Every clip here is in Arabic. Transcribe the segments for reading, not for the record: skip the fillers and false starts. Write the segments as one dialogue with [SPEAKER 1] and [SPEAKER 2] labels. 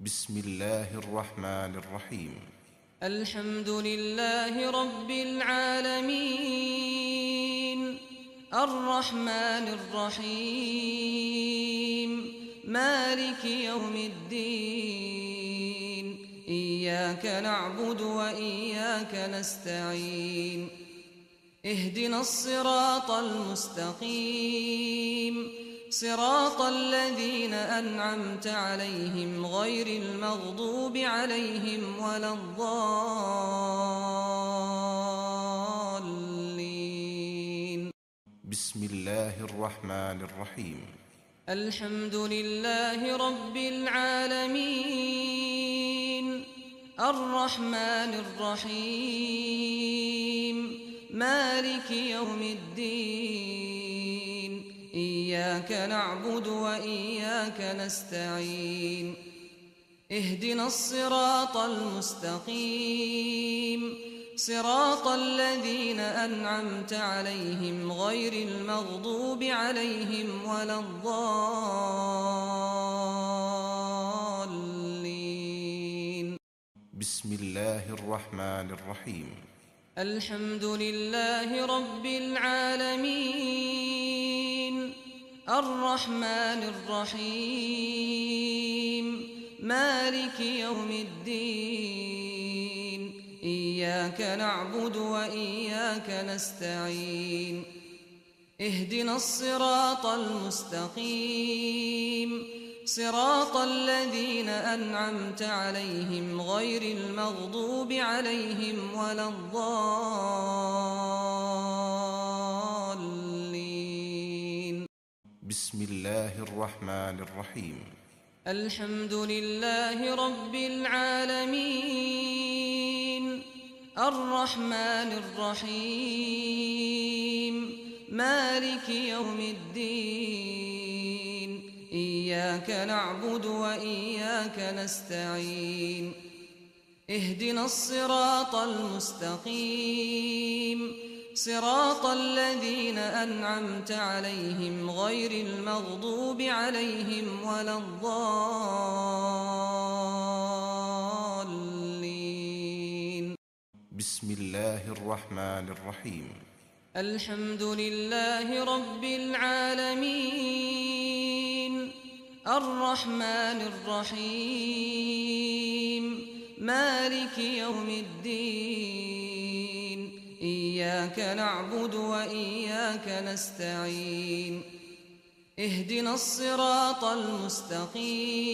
[SPEAKER 1] بسم الله الرحمن الرحيم.
[SPEAKER 2] الحمد لله رب العالمين، الرحمن الرحيم، مالك يوم الدين. إياك نعبد وإياك نستعين، اهدنا الصراط المستقيم، صراط الذين أنعمت عليهم غير المغضوب عليهم ولا الضالين.
[SPEAKER 1] بسم الله الرحمن الرحيم.
[SPEAKER 2] الحمد لله رب العالمين، الرحمن الرحيم، مالك يوم الدين. إياك نعبد وإياك نستعين، اهدنا الصراط المستقيم، صراط الذين أنعمت عليهم غير المغضوب عليهم ولا الضالين.
[SPEAKER 1] بسم الله الرحمن الرحيم.
[SPEAKER 2] الحمد لله رب العالمين، الرحمن الرحيم، مالك يوم الدين. إياك نعبد وإياك نستعين، اهدنا الصراط المستقيم، صراط الذين أنعمت عليهم غير المغضوب عليهم ولا الضالين. بسم
[SPEAKER 1] الله الرحمن الرحيم.
[SPEAKER 2] الحمد لله رب العالمين، الرحمن الرحيم، مالك يوم الدين. إياك نعبد وإياك نستعين، اهدنا الصراط المستقيم، صراط الذين أنعمت عليهم غير المغضوب عليهم ولا الضالين.
[SPEAKER 1] بسم الله الرحمن الرحيم.
[SPEAKER 2] الحمد لله رب العالمين، الرحمن الرحيم، مالك يوم الدين. إياك نعبد وإياك نستعين، اهدنا الصراط المستقيم،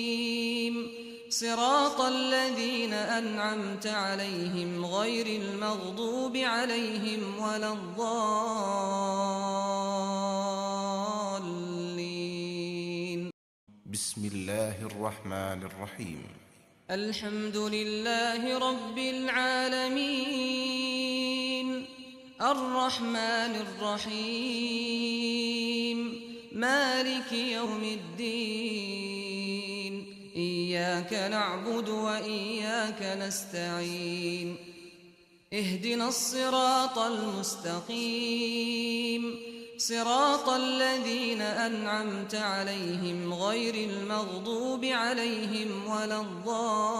[SPEAKER 2] صراط الذين أنعمت عليهم غير المغضوب عليهم ولا الضالين. بسم
[SPEAKER 1] الله الرحمن الرحيم.
[SPEAKER 2] الحمد لله رب العالمين، الرحمن الرحيم، مالك يوم الدين. إياك نعبد وإياك نستعين، اهدنا الصراط المستقيم، صراط الذين أنعمت عليهم غير المغضوب عليهم ولا الضالين.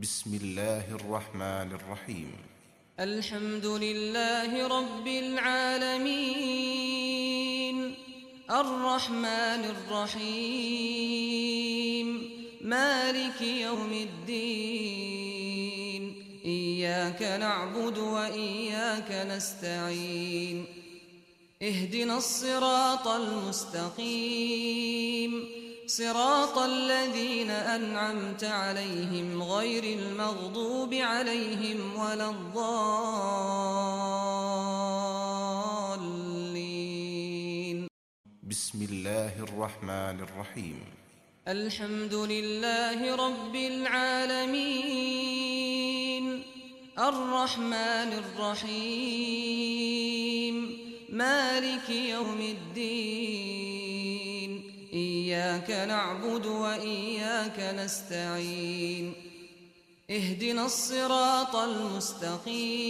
[SPEAKER 1] بسم الله الرحمن الرحيم.
[SPEAKER 2] الحمد لله رب العالمين، الرحمن الرحيم، مالك يوم الدين. إياك نعبد وإياك نستعين، اهدنا الصراط المستقيم، صراط الذين أنعمت عليهم غير المغضوب عليهم ولا الضالين. بسم الله الرحمن الرحيم. الحمد لله رب العالمين، الرحمن الرحيم، مالك يوم الدين. إياك نعبد وإياك نستعين، اهدنا الصراط المستقيم،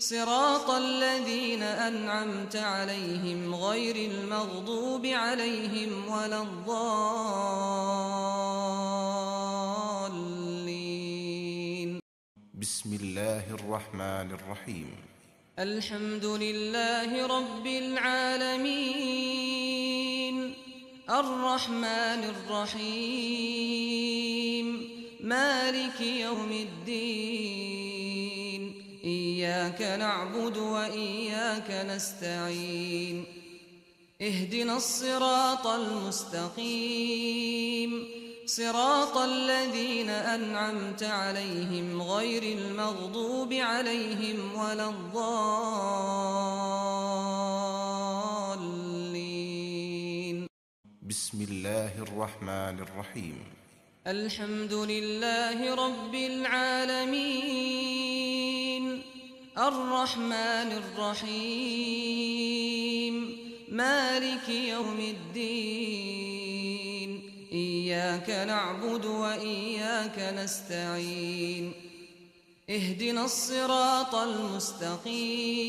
[SPEAKER 2] صراط الذين أنعمت عليهم غير المغضوب عليهم ولا الضالين.
[SPEAKER 1] بسم الله الرحمن الرحيم.
[SPEAKER 2] الحمد لله رب العالمين الرحمن الرحيم مالك يوم الدين إياك نعبد وإياك نستعين اهدنا الصراط المستقيم صراط الذين أنعمت عليهم غير المغضوب عليهم ولا الضالين. بسم
[SPEAKER 1] الله الرحمن الرحيم.
[SPEAKER 2] الحمد لله رب العالمين الرحمن الرحيم مالك يوم الدين إياك نعبد وإياك نستعين اهدنا الصراط المستقيم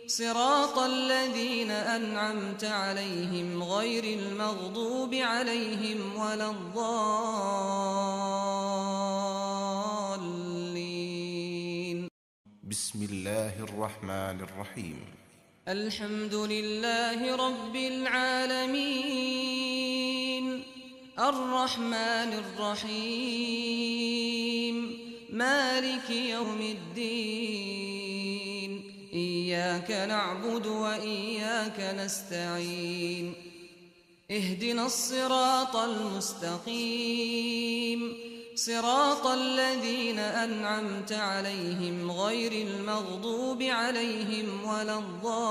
[SPEAKER 2] صراط الذين أنعمت عليهم غير المغضوب عليهم ولا الضالين. بسم الله الرحمن الرحيم. الحمد لله رب العالمين الرحمن الرحيم مالك يوم الدين إياك نعبد وإياك نستعين اهدنا الصراط المستقيم صراط الذين أنعمت عليهم غير المغضوب عليهم ولا الضالين.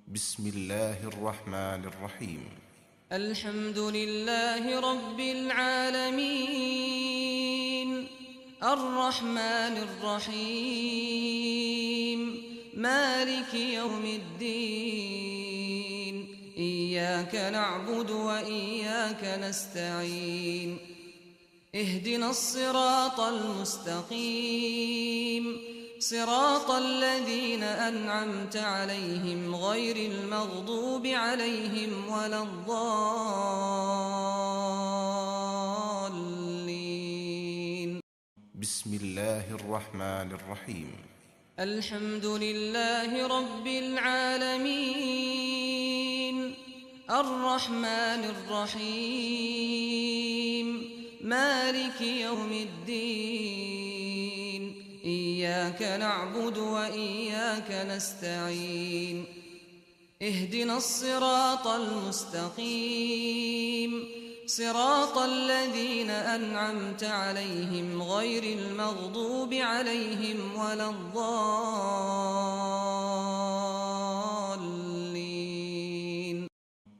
[SPEAKER 2] بسم الله الرحمن الرحيم. الحمد لله رب العالمين الرحمن الرحيم مالك يوم الدين إياك نعبد وإياك نستعين اهدنا الصراط المستقيم صراط الذين أنعمت عليهم غير المغضوب عليهم ولا الضالين. بسم الله الرحمن الرحيم. الحمد لله رب العالمين الرحمن الرحيم مالك يوم الدين إياك نعبد وإياك نستعين اهدنا الصراط المستقيم صراط الذين أنعمت عليهم غير المغضوب عليهم ولا الضالين.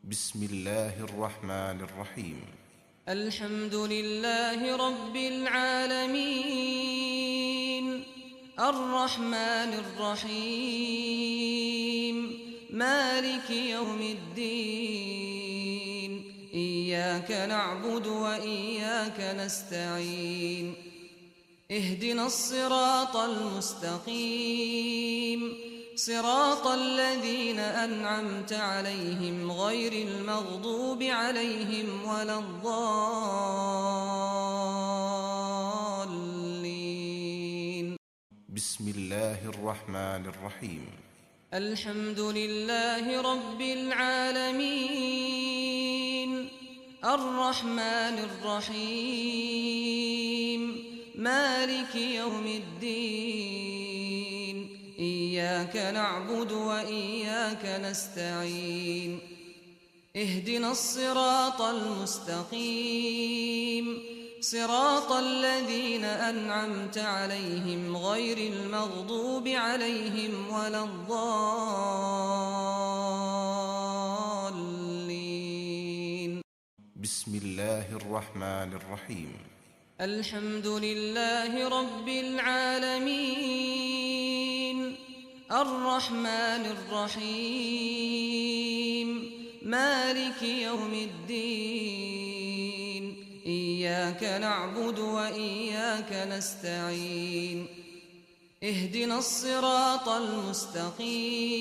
[SPEAKER 2] بسم الله الرحمن الرحيم. الحمد لله رب العالمين الرحمن الرحيم مالك يوم الدين إياك نعبد وإياك نستعين اهدنا الصراط المستقيم صراط الذين أنعمت عليهم غير المغضوب عليهم ولا الضالين. بسم الله الرحمن الرحيم. الحمد لله رب العالمين الرحمن الرحيم مالك يوم الدين إياك نعبد وإياك نستعين اهدنا الصراط المستقيم صراط الذين أنعمت عليهم غير المغضوب عليهم ولا الضالين. بسم الله الرحمن الرحيم. الحمد لله رب العالمين الرحمن الرحيم مالك يوم الدين إياك إياك نعبد وإياك نستعين اهدنا الصراط المستقيم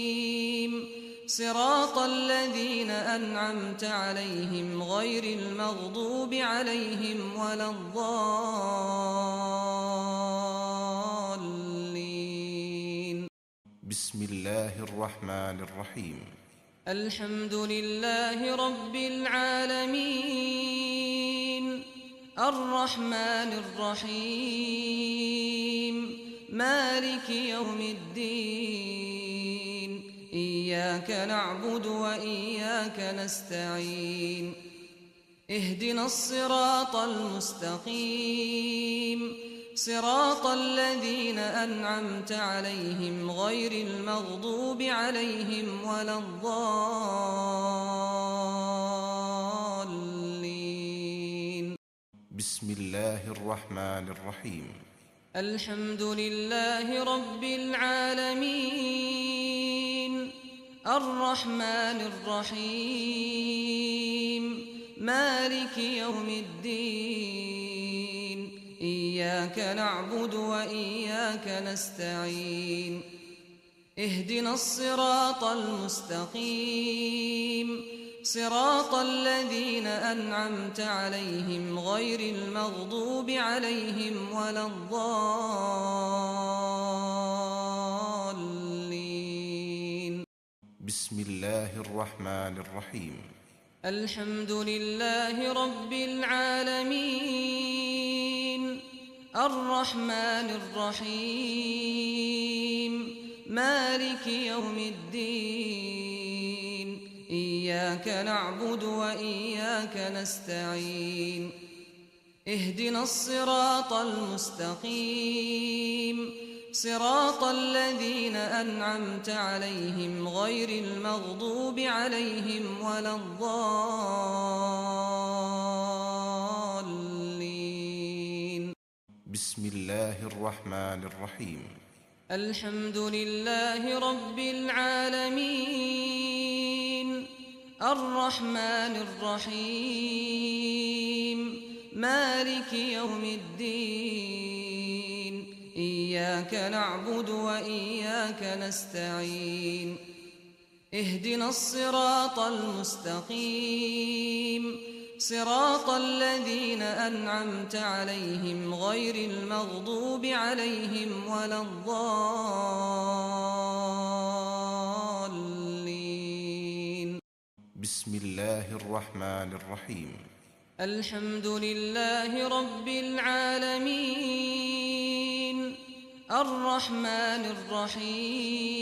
[SPEAKER 2] صراط الذين أنعمت عليهم غير المغضوب عليهم ولا الضالين.
[SPEAKER 1] بسم الله الرحمن الرحيم.
[SPEAKER 2] الحمد لله رب العالمين الرحمن الرحيم مالك يوم الدين إياك نعبد وإياك نستعين اهدنا الصراط المستقيم صراط الذين أنعمت عليهم غير المغضوب عليهم ولا الضالين. بسم
[SPEAKER 1] الله الرحمن الرحيم.
[SPEAKER 2] الحمد لله رب العالمين الرحمن الرحيم مالك يوم الدين إياك نعبد وإياك نستعين اهدنا الصراط المستقيم صراط الذين أنعمت عليهم غير المغضوب عليهم ولا الضالين.
[SPEAKER 1] بسم الله الرحمن الرحيم.
[SPEAKER 2] الحمد لله رب العالمين الرحمن الرحيم مالك يوم الدين إياك نعبد وإياك نستعين اهدنا الصراط المستقيم صراط الذين أنعمت عليهم غير المغضوب عليهم ولا الضالين.
[SPEAKER 1] بسم الله الرحمن الرحيم.
[SPEAKER 2] الحمد لله رب العالمين الرحمن الرحيم مالك يوم الدين إياك نعبد وإياك نستعين اهدنا الصراط المستقيم صراط الذين أنعمت عليهم غير المغضوب عليهم ولا الضالين. بسم الله الرحمن الرحيم. الحمد لله رب العالمين الرحمن الرحيم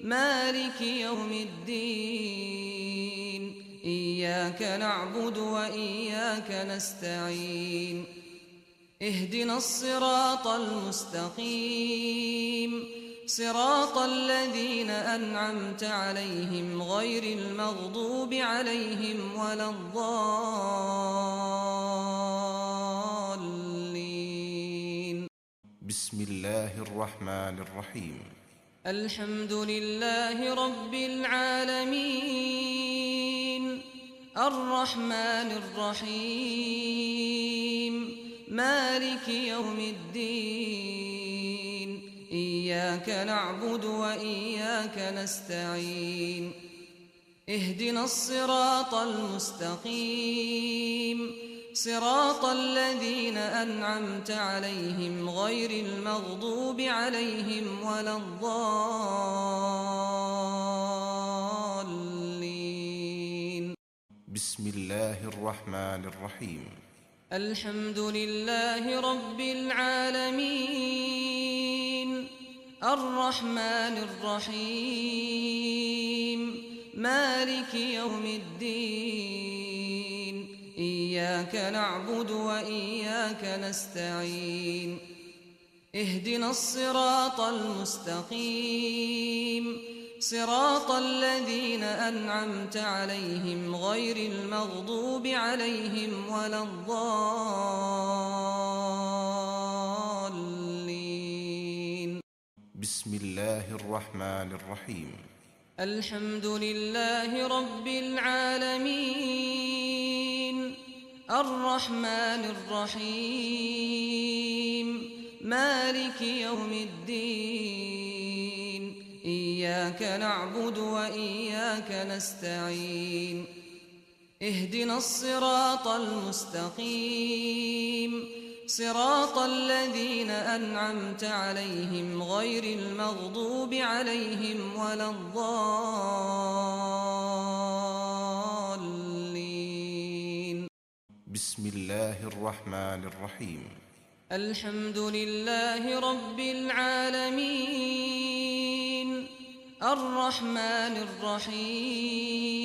[SPEAKER 2] مالك يوم الدين إياك نعبد وإياك نستعين اهدنا الصراط المستقيم صراط الذين أنعمت عليهم غير المغضوب عليهم ولا الضالين. بسم الله الرحمن الرحيم. الحمد لله رب العالمين الرحمن الرحيم مالك يوم الدين إياك نعبد وإياك نستعين اهدنا الصراط المستقيم صراط الذين أنعمت عليهم غير المغضوب عليهم ولا الضالين. بسم الله الرحمن الرحيم. الحمد لله رب العالمين الرحمن الرحيم مالك يوم الدين إياك نعبد وإياك نستعين اهدنا الصراط المستقيم صراط الذين أنعمت عليهم غير المغضوب عليهم ولا الضالين. بسم الله الرحمن الرحيم. الحمد لله رب العالمين الرحمن الرحيم مالك يوم الدين إياك نعبد وإياك نستعين اهدنا الصراط المستقيم صراط الذين أنعمت عليهم غير المغضوب عليهم ولا الضالين.
[SPEAKER 1] بسم الله الرحمن الرحيم.
[SPEAKER 2] الحمد لله رب العالمين الرحمن الرحيم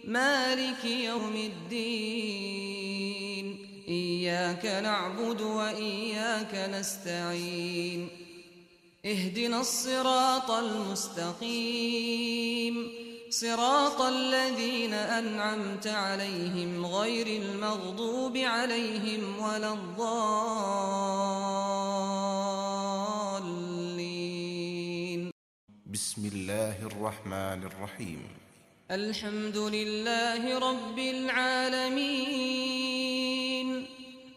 [SPEAKER 2] مالك يوم الدين إياك نعبد وإياك نستعين اهدنا الصراط المستقيم صراط الذين أنعمت عليهم غير المغضوب عليهم ولا الضالين.
[SPEAKER 1] بسم الله الرحمن الرحيم.
[SPEAKER 2] الحمد لله رب العالمين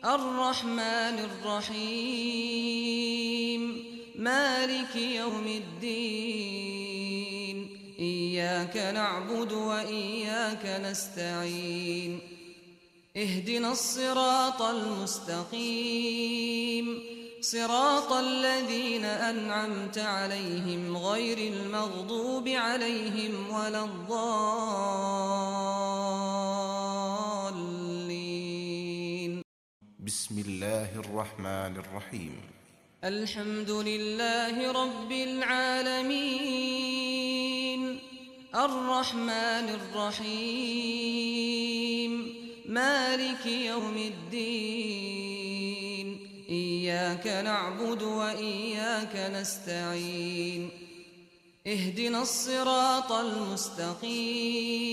[SPEAKER 2] الرحمن الرحيم مالك يوم الدين إياك نعبد وإياك نستعين اهدنا الصراط المستقيم صراط الذين أنعمت عليهم غير المغضوب عليهم ولا الضالين. بسم
[SPEAKER 1] الله الرحمن الرحيم.
[SPEAKER 2] الحمد لله رب العالمين الرحمن الرحيم مالك يوم الدين إياك نعبد وإياك نستعين اهدنا الصراط المستقيم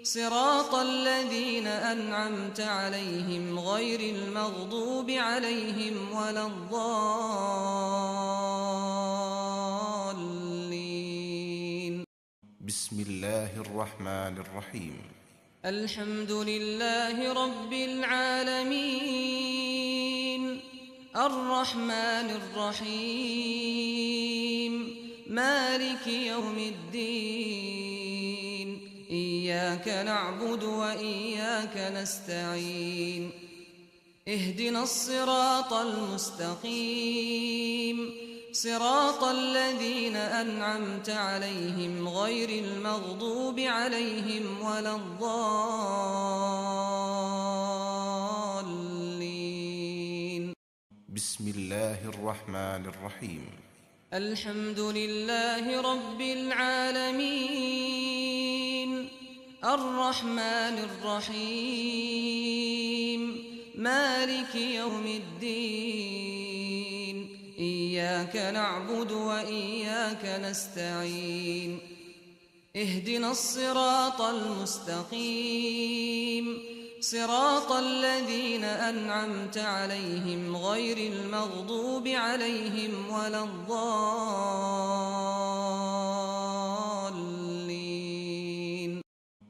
[SPEAKER 2] صراط الذين أنعمت عليهم غير المغضوب عليهم ولا الضالين. بسم الله الرحمن الرحيم. الحمد لله رب العالمين الرحمن الرحيم مالك يوم الدين إياك نعبد وإياك نستعين اهدنا الصراط المستقيم صراط الذين أنعمت عليهم غير المغضوب عليهم ولا الضالين. بسم الله الرحمن الرحيم. الحمد لله رب العالمين الرحمن الرحيم مالك يوم الدين إياك نعبد وإياك نستعين اهدنا الصراط المستقيم صراط الذين أنعمت عليهم غير المغضوب عليهم ولا الضالين.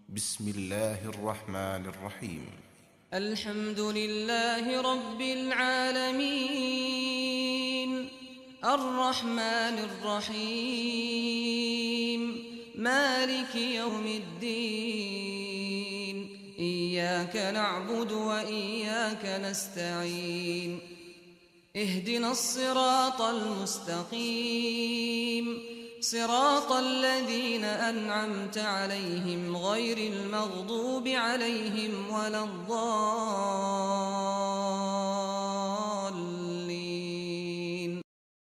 [SPEAKER 2] بسم الله الرحمن الرحيم. الحمد لله رب العالمين الرحمن الرحيم مالك يوم الدين إياك نعبد وإياك نستعين اهدنا الصراط المستقيم صراط الذين أنعمت عليهم غير المغضوب عليهم ولا الضالين.